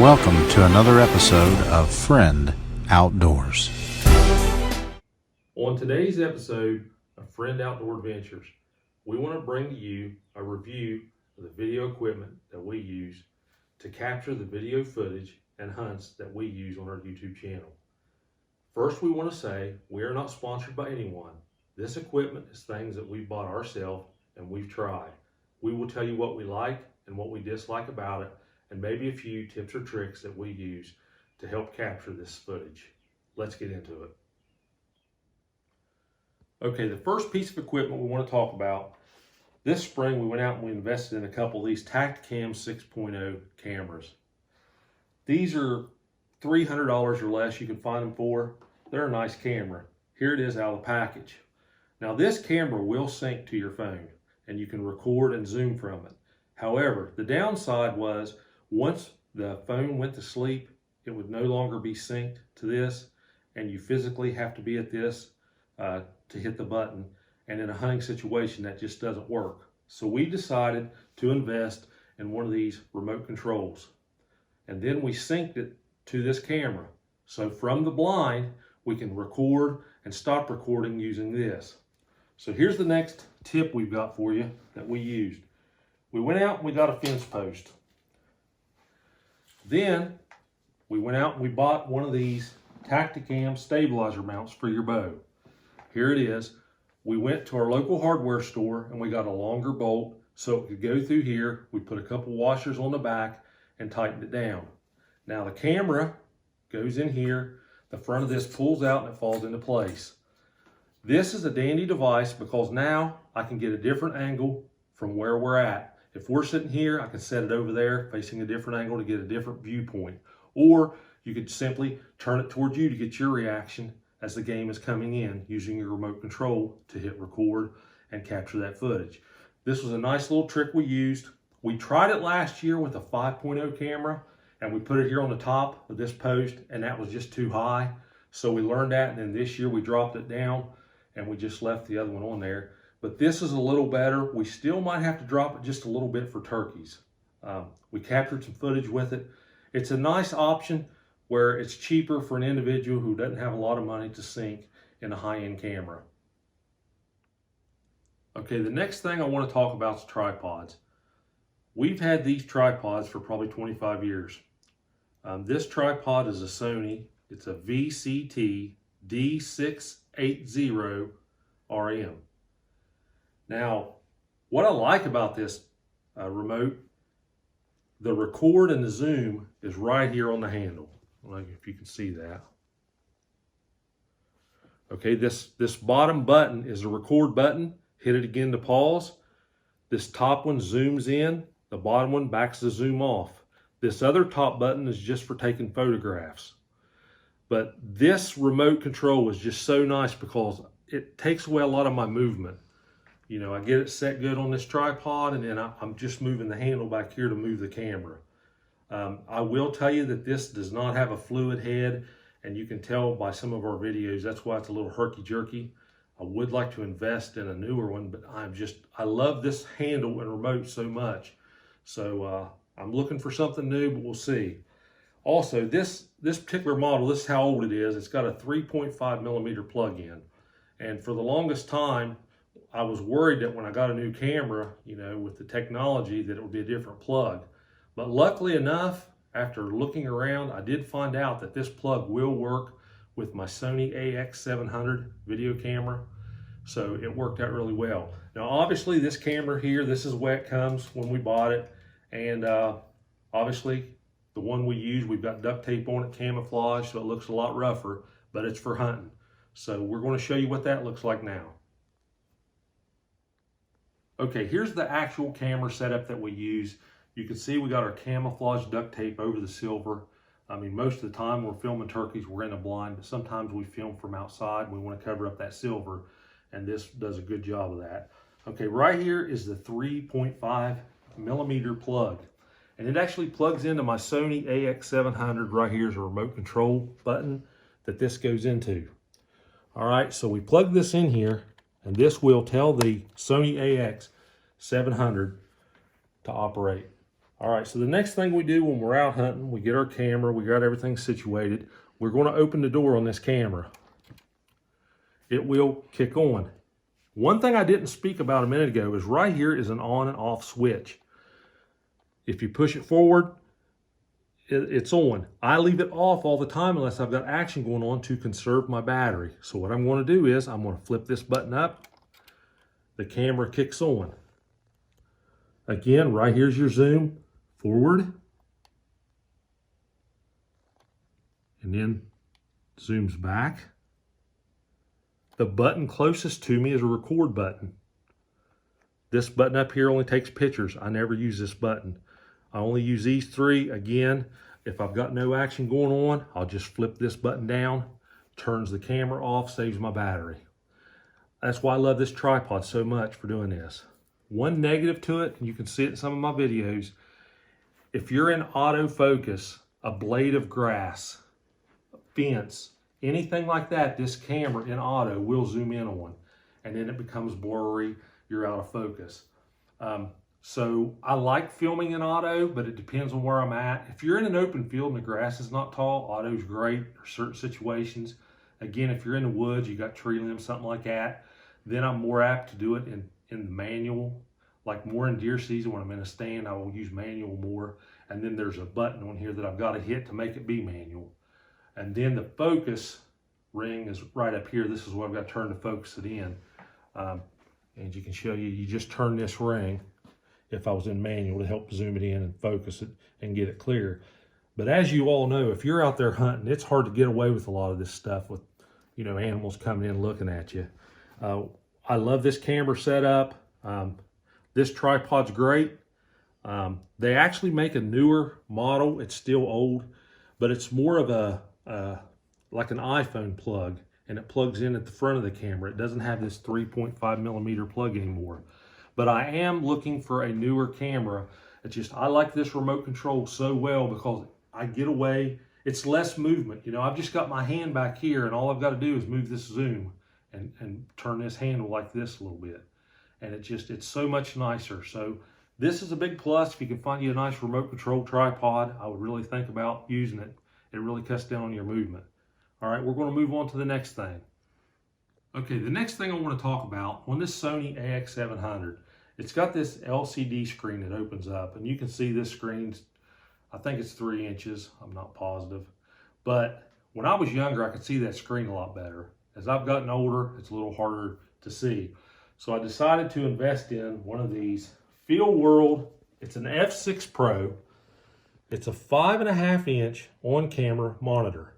welcome to another episode of Friend Outdoors. On today's episode of Friend Outdoor Adventures, we want to bring to you a review of the video equipment that we use to capture the video footage and hunts that we use on our YouTube channel. First, we want to say we are not sponsored by anyone. This equipment is things that we bought ourselves and we've tried. We will tell you what we like and what we dislike about it, and maybe a few tips or tricks that we use to help capture this footage. Let's get into it. Okay, the first piece of equipment we want to talk about, this spring we went out and we invested in a couple of these Tacticam 6.0 cameras. These are $300 or less you can find them for. They're a nice camera. Here it is out of the package. Now this camera will sync to your phone and you can record and zoom from it. However, the downside was once the phone went to sleep, it would no longer be synced to this, and you physically have to be at this to hit the button. And in a hunting situation, that just doesn't work. So we decided to invest in one of these remote controls. And then we synced it to this camera. So from the blind, we can record and stop recording using this. So here's the next tip we've got for you that we used. We went out and we got a fence post. Then we went out and we bought one of these Tacticam stabilizer mounts for your bow. Here it is. We went to our local hardware store and we got a longer bolt so it could go through here. We put a couple washers on the back and tightened it down. Now the camera goes in here. The front of this pulls out and it falls into place. This is a dandy device because now I can get a different angle from where we're at. If we're sitting here, I can set it over there facing a different angle to get a different viewpoint. Or you could simply turn it towards you to get your reaction as the game is coming in using your remote control to hit record and capture that footage. This was a nice little trick we used. We tried it last year with a 5.0 camera and we put it here on the top of this post and that was just too high. So we learned that, and then this year we dropped it down and we just left the other one on there. But this is a little better. We still might have to drop it just a little bit for turkeys. We captured some footage with it. It's a nice option where it's cheaper for an individual who doesn't have a lot of money to sync in a high-end camera. Okay, the next thing I want to talk about is tripods. We've had these tripods for probably 25 years. This tripod is a Sony. It's a VCT D680 RM. Now, what I like about this remote, the record and the zoom is right here on the handle. Like if you can see that. Okay, this bottom button is a record button. Hit it again to pause. This top one zooms in. The bottom one backs the zoom off. This other top button is just for taking photographs. But this remote control is just so nice because it takes away a lot of my movement. You know, I get it set good on this tripod and then I'm just moving the handle back here to move the camera. I will tell you that this does not have a fluid head, and you can tell by some of our videos, that's why it's a little herky-jerky. I would like to invest in a newer one, but I love this handle and remote so much. So I'm looking for something new, but we'll see. Also, this particular model, this is how old it is. It's got a 3.5 millimeter plug-in. And for the longest time, I was worried that when I got a new camera, you know, with the technology, that it would be a different plug. But luckily enough, after looking around, I did find out that this plug will work with my Sony AX700 video camera. So it worked out really well. Now, obviously this camera here, this is the way it comes when we bought it. And obviously the one we use, we've got duct tape on it, camouflage, so it looks a lot rougher, but it's for hunting. So we're going to show you what that looks like now. Okay, here's the actual camera setup that we use. You can see we got our camouflage duct tape over the silver. I mean, most of the time we're filming turkeys, we're in a blind, but sometimes we film from outside. We want to cover up that silver, and this does a good job of that. Okay, right here is the 3.5 millimeter plug, and it actually plugs into my Sony AX700. Right here is a remote control button that this goes into. All right, so we plug this in here, and this will tell the Sony AX700 to operate. All right, so the next thing we do when we're out hunting, we get our camera, we got everything situated. We're going to open the door on this camera. It will kick on. One thing I didn't speak about a minute ago is right here is an on and off switch. If you push it forward, it's on. I leave it off all the time unless I've got action going on to conserve my battery. So what I'm going to do is I'm going to flip this button up. The camera kicks on. Again, right here's your zoom forward. And then zooms back. The button closest to me is a record button. This button up here only takes pictures. I never use this button. I only use these three. Again, if I've got no action going on, I'll just flip this button down, turns the camera off, saves my battery. That's why I love this tripod so much for doing this. One negative to it, and you can see it in some of my videos, if you're in autofocus, a blade of grass, a fence, anything like that, this camera in auto will zoom in on, and then it becomes blurry, you're out of focus. So I like filming in auto, but it depends on where I'm at. If you're in an open field and the grass is not tall, auto's great for certain situations. Again, if you're in the woods, you got tree limbs, something like that, then I'm more apt to do it in the manual. Like more in deer season when I'm in a stand, I will use manual more. And then there's a button on here that I've got to hit to make it be manual. And then the focus ring is right up here. This is what I've got to turn to focus it in. And you can show you just turn this ring if I was in manual to help zoom it in and focus it and get it clear. But as you all know, if you're out there hunting, it's hard to get away with a lot of this stuff with, you know, animals coming in looking at you. I love this camera setup. This tripod's great. They actually make a newer model. It's still old, but it's more of like an iPhone plug, and it plugs in at the front of the camera. It doesn't have this 3.5 millimeter plug anymore. But I am looking for a newer camera. It's just, I like this remote control so well because I get away. It's less movement. You know, I've just got my hand back here and all I've got to do is move this zoom and turn this handle like this a little bit. And it's so much nicer. So this is a big plus. If you can find you a nice remote control tripod, I would really think about using it. It really cuts down on your movement. All right, we're going to move on to the next thing. Okay, the next thing I want to talk about, on this Sony AX700, it's got this LCD screen that opens up, and you can see this screen, I think it's 3 inches, I'm not positive. But when I was younger, I could see that screen a lot better. As I've gotten older, it's a little harder to see. So I decided to invest in one of these Field World. It's an F6 Pro. It's a 5.5 inch on-camera monitor.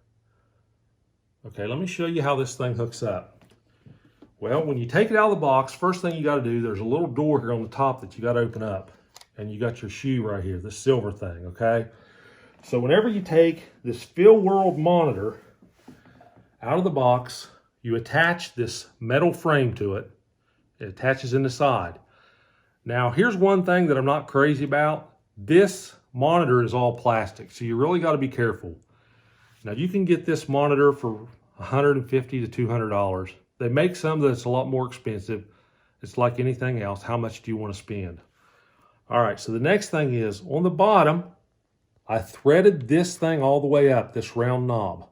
Okay, let me show you how this thing hooks up. Well, when you take it out of the box, first thing you got to do, there's a little door here on the top that you got to open up. And you got your shoe right here, this silver thing, okay? So whenever you take this Field World monitor out of the box, you attach this metal frame to it. It attaches in the side. Now, here's one thing that I'm not crazy about. This monitor is all plastic, so you really got to be careful. Now, you can get this monitor for $150 to $200. They make some that's a lot more expensive. It's like anything else. How much do you want to spend? All right, so the next thing is, on the bottom, I threaded this thing all the way up, this round knob.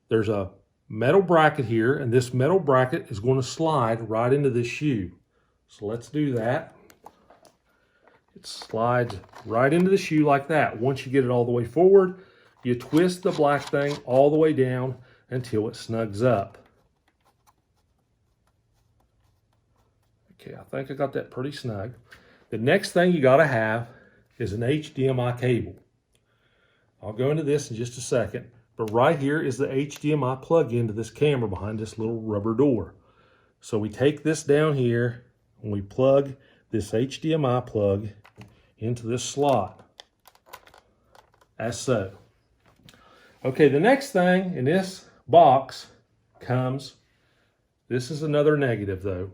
There's a metal bracket here, and this metal bracket is going to slide right into this shoe. So let's do that. It slides right into the shoe like that. Once you get it all the way forward, you twist the black thing all the way down until it snugs up. Okay, I think I got that pretty snug. The next thing you got to have is an HDMI cable. I'll go into this in just a second, but right here is the HDMI plug-in to this camera behind this little rubber door. So we take this down here and we plug this HDMI plug into this slot, as so. Okay, the next thing in this box comes, this is another negative though.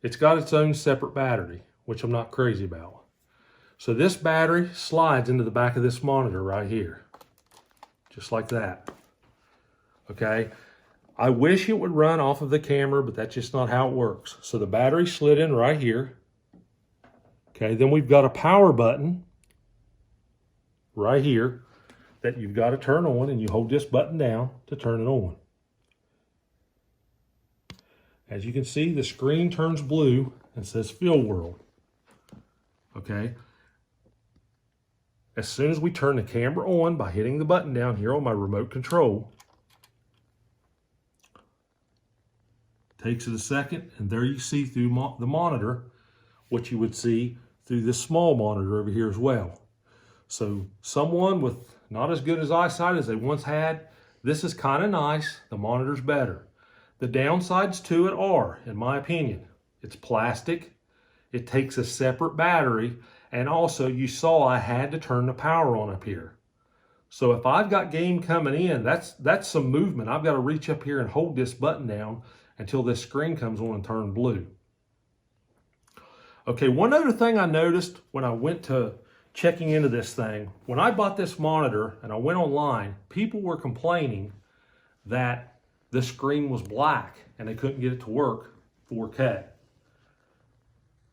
It's got its own separate battery, which I'm not crazy about. So this battery slides into the back of this monitor right here, just like that. Okay, I wish it would run off of the camera, but that's just not how it works. So the battery slid in right here. Okay, then we've got a power button right here that you've got to turn on, and you hold this button down to turn it on. As you can see, the screen turns blue and says Field World. Okay. As soon as we turn the camera on by hitting the button down here on my remote control, takes it a second, and there you see through the monitor what you would see through this small monitor over here as well. So someone with not as good as eyesight as they once had, this is kind of nice. The monitor's better. The downsides to it are, in my opinion, it's plastic. It takes a separate battery, and also you saw I had to turn the power on up here. So if I've got game coming in, that's some movement. I've got to reach up here and hold this button down until this screen comes on and turns blue. Okay, one other thing I noticed when I went to checking into this thing, when I bought this monitor and I went online, people were complaining that the screen was black and they couldn't get it to work 4K.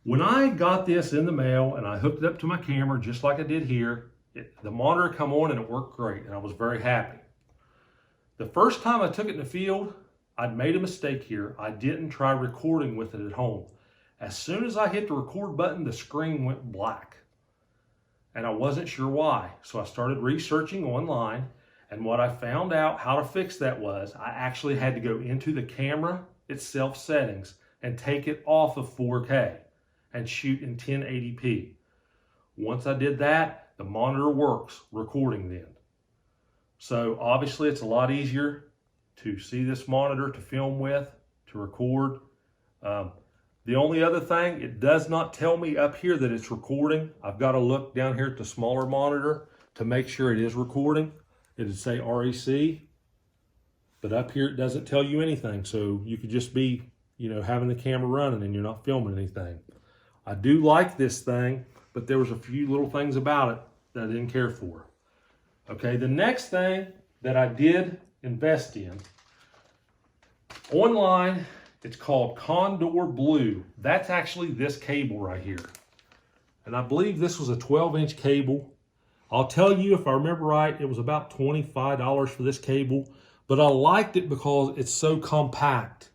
When I got this in the mail and I hooked it up to my camera just like I did here, the monitor come on and it worked great, and I was very happy. The first time I took it in the field, I'd made a mistake here. I didn't try recording with it at home. As soon as I hit the record button, the screen went black. And I wasn't sure why. So I started researching online, and what I found out how to fix that was I actually had to go into the camera itself settings and take it off of 4K and shoot in 1080p. Once I did that, the monitor works recording then. So obviously it's a lot easier to see this monitor, to film with, to record. The only other thing, it does not tell me up here that it's recording. I've got to look down here at the smaller monitor to make sure it is recording. It'll say REC, but up here it doesn't tell you anything. So you could just be, having the camera running and you're not filming anything. I do like this thing, but there was a few little things about it that I didn't care for. Okay, the next thing that I did invest in, online, it's called Condor Blue. That's actually this cable right here. And I believe this was a 12-inch cable. I'll tell you, if I remember right, it was about $25 for this cable, but I liked it because it's so compact.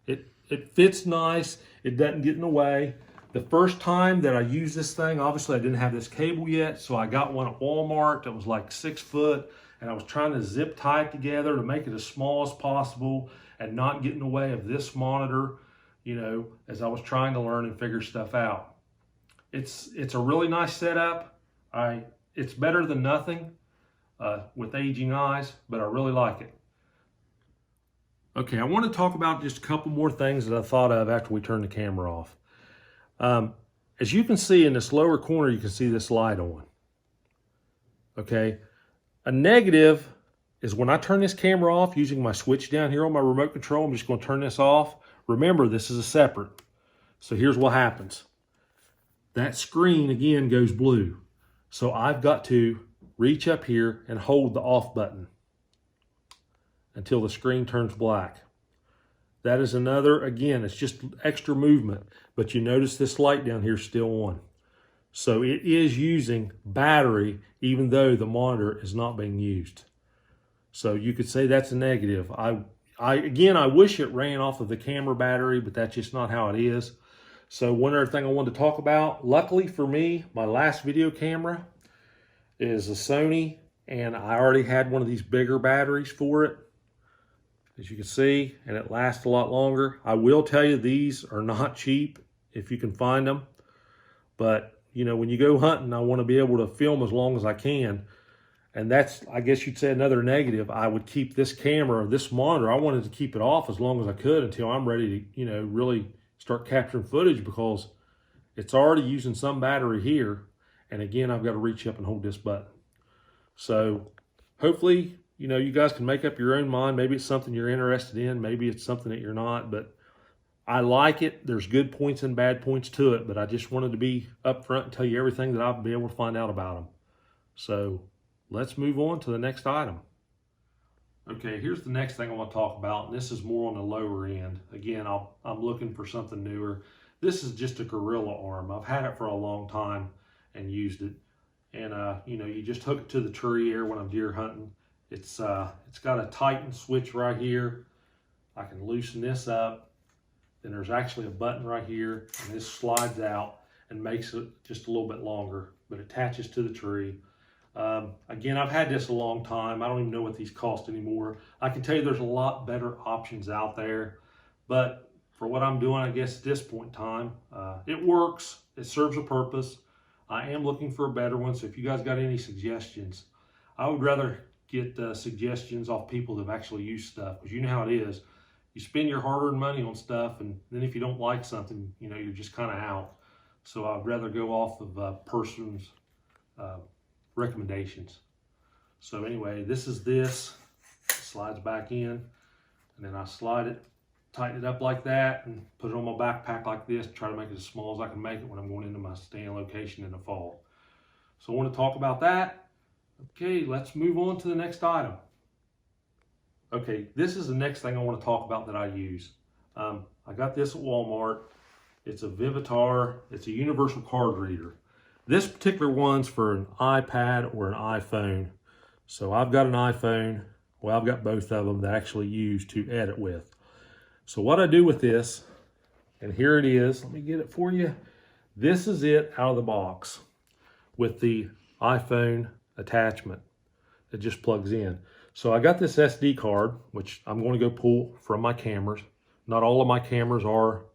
It fits nice, it doesn't get in the way. The first time that I used this thing, obviously I didn't have this cable yet, so I got one at Walmart that was like 6 foot, and I was trying to zip tie it together to make it as small as possible and not get in the way of this monitor, as I was trying to learn and figure stuff out. It's a really nice setup. It's better than nothing with aging eyes, but I really like it. Okay, I want to talk about just a couple more things that I thought of after we turned the camera off. As you can see in this lower corner, you can see this light on. Okay, a negative is when I turn this camera off using my switch down here on my remote control. I'm just going to turn this off. Remember, this is a separate. So here's what happens. That screen again goes blue. So I've got to reach up here and hold the off button until the screen turns black. That is another, again, it's just extra movement, but you notice this light down here is still on. So it is using battery even though the monitor is not being used. So you could say that's a negative. Again, I wish it ran off of the camera battery, but that's just not how it is. So one other thing I wanted to talk about, luckily for me, my last video camera is a Sony, and I already had one of these bigger batteries for it, as you can see, and it lasts a lot longer. I will tell you, these are not cheap if you can find them. But, when you go hunting, I want to be able to film as long as I can. And that's, I guess you'd say, another negative. I would keep this camera, this monitor, I wanted to keep it off as long as I could until I'm ready to, really start capturing footage, because it's already using some battery here. And again, I've got to reach up and hold this button. So hopefully, you guys can make up your own mind. Maybe it's something you're interested in. Maybe it's something that you're not. But I like it. There's good points and bad points to it. But I just wanted to be upfront and tell you everything that I'll be able to find out about them. So let's move on to the next item. Okay, here's the next thing I want to talk about. And this is more on the lower end. Again, I'm looking for something newer. This is just a Gorilla arm. I've had it for a long time and used it. and you know, you just hook it to the tree here when I'm deer hunting. It's got a tighten switch right here. I can loosen this up. Then there's actually a button right here, and this slides out and makes it just a little bit longer, but it attaches to the tree. Again, I've had this a long time. I don't even know what these cost anymore. I can tell you there's a lot better options out there, but for what I'm doing, I guess at this point in time, it works. It serves a purpose. I am looking for a better one, so if you guys got any suggestions, I would rather get suggestions off people that have actually used stuff, because you know how it is. You spend your hard-earned money on stuff, and then if you don't like something, you know, you're just kind of out. So I'd rather go off of a person's recommendations. So anyway, this is this. It slides back in, and then I slide it, tighten it up like that, and put it on my backpack like this, try to make it as small as I can make it when I'm going into my staying location in the fall. So I want to talk about that. Okay, let's move on to the next item. Okay, this is the next thing I want to talk about that I use. I got this at Walmart. It's a Vivitar. It's a universal card reader. This particular one's for an iPad or an iPhone. So I've got an iPhone. Well, I've got both of them that I actually use to edit with. So what I do with this, and here it is. Let me get it for you. This is it out of the box with the iPhone attachment. It just plugs in. So I got this SD card, which I'm going to go pull from my cameras. Not all of my cameras are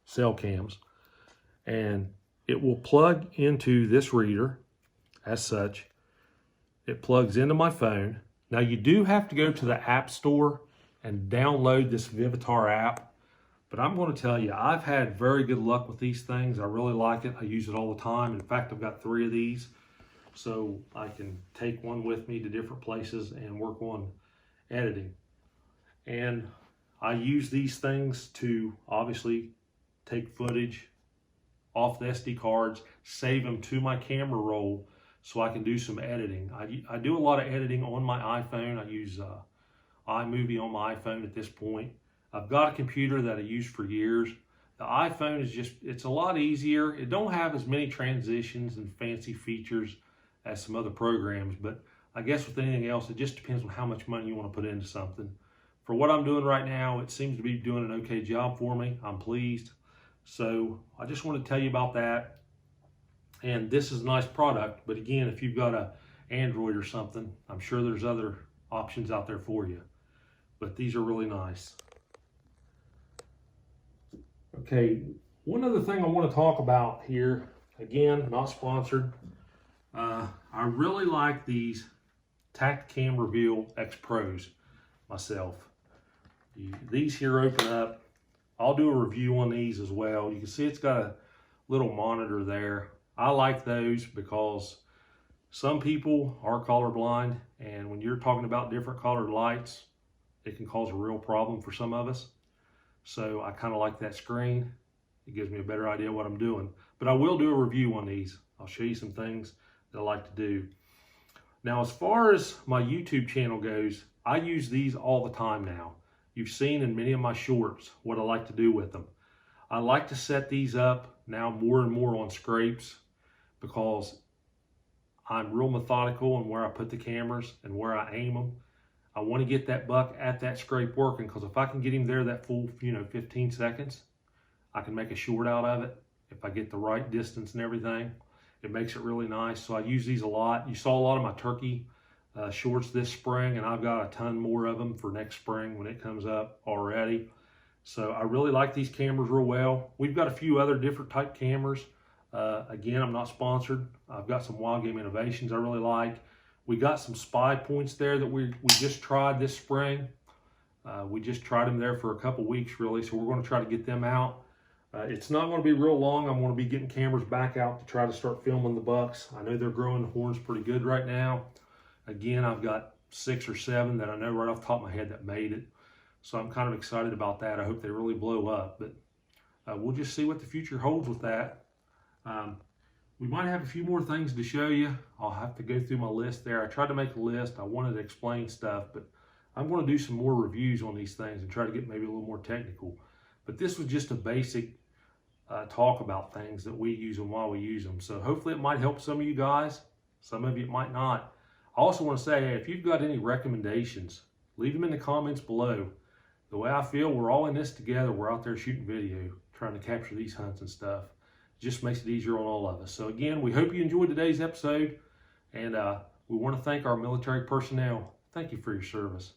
cell cams. And it will plug into this reader as such. It plugs into my phone. Now you do have to go to the App Store and download this Vivitar app. But I'm going to tell you, I've had very good luck with these things. I really like it. I use it all the time. In fact, I've got 3 of these. So I can take one with me to different places and work on editing. And I use these things to obviously take footage off the SD cards, save them to my camera roll so I can do some editing. I do a lot of editing on my iPhone. I use iMovie on my iPhone at this point. I've got a computer that I used for years. The iPhone is just, it's a lot easier. It don't have as many transitions and fancy features as some other programs, but I guess with anything else, it just depends on how much money you want to put into something. For what I'm doing right now, it seems to be doing an okay job for me. I'm pleased. So I just want to tell you about that. And this is a nice product, but again, if you've got a Android or something, I'm sure there's other options out there for you. But these are really nice. Okay, one other thing I want to talk about here, again, not sponsored. I really like these Tacticam Reveal X Pros myself. These here open up. I'll do a review on these as well. You can see it's got a little monitor there. I like those because some people are colorblind, and when you're talking about different colored lights, it can cause a real problem for some of us. So I kind of like that screen. It gives me a better idea what I'm doing. But I will do a review on these. I'll show you some things that I like to do. Now, as far as my YouTube channel goes, I use these all the time now. You've seen in many of my shorts what I like to do with them. I like to set these up now more and more on scrapes because I'm real methodical in where I put the cameras and where I aim them. I want to get that buck at that scrape working, because if I can get him there that full 15 seconds, I can make a short out of it. If I get the right distance and everything, it makes it really nice. So I use these a lot. You saw a lot of my turkey shorts this spring, and I've got a ton more of them for next spring when it comes up already. So I really like these cameras real well. We've got a few other different type cameras. Again, I'm not sponsored. I've got some Wild Game Innovations I really like. We got some spy points there that we just tried this spring. We just tried them there for a couple weeks really, so we're going to try to get them out. It's not going to be real long. I'm going to be getting cameras back out to try to start filming the bucks. I know they're growing the horns pretty good right now. Again, I've got 6 or 7 that I know right off the top of my head that made it. So I'm kind of excited about that. I hope they really blow up, but we'll just see what the future holds with that. We might have a few more things to show you. I'll have to go through my list there. I tried to make a list. I wanted to explain stuff, but I'm going to do some more reviews on these things and try to get maybe a little more technical. But this was just a basic talk about things that we use and why we use them. So hopefully it might help some of you guys. Some of you it might not. I also want to say, if you've got any recommendations, leave them in the comments below. The way I feel, we're all in this together. We're out there shooting video, trying to capture these hunts and stuff. It just makes it easier on all of us. So again, we hope you enjoyed today's episode, and we want to thank our military personnel. Thank you for your service.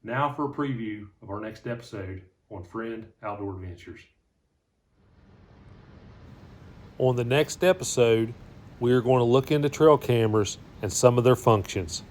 Now for a preview of our next episode on Friend Outdoor Adventures. On the next episode, we are going to look into trail cameras and some of their functions.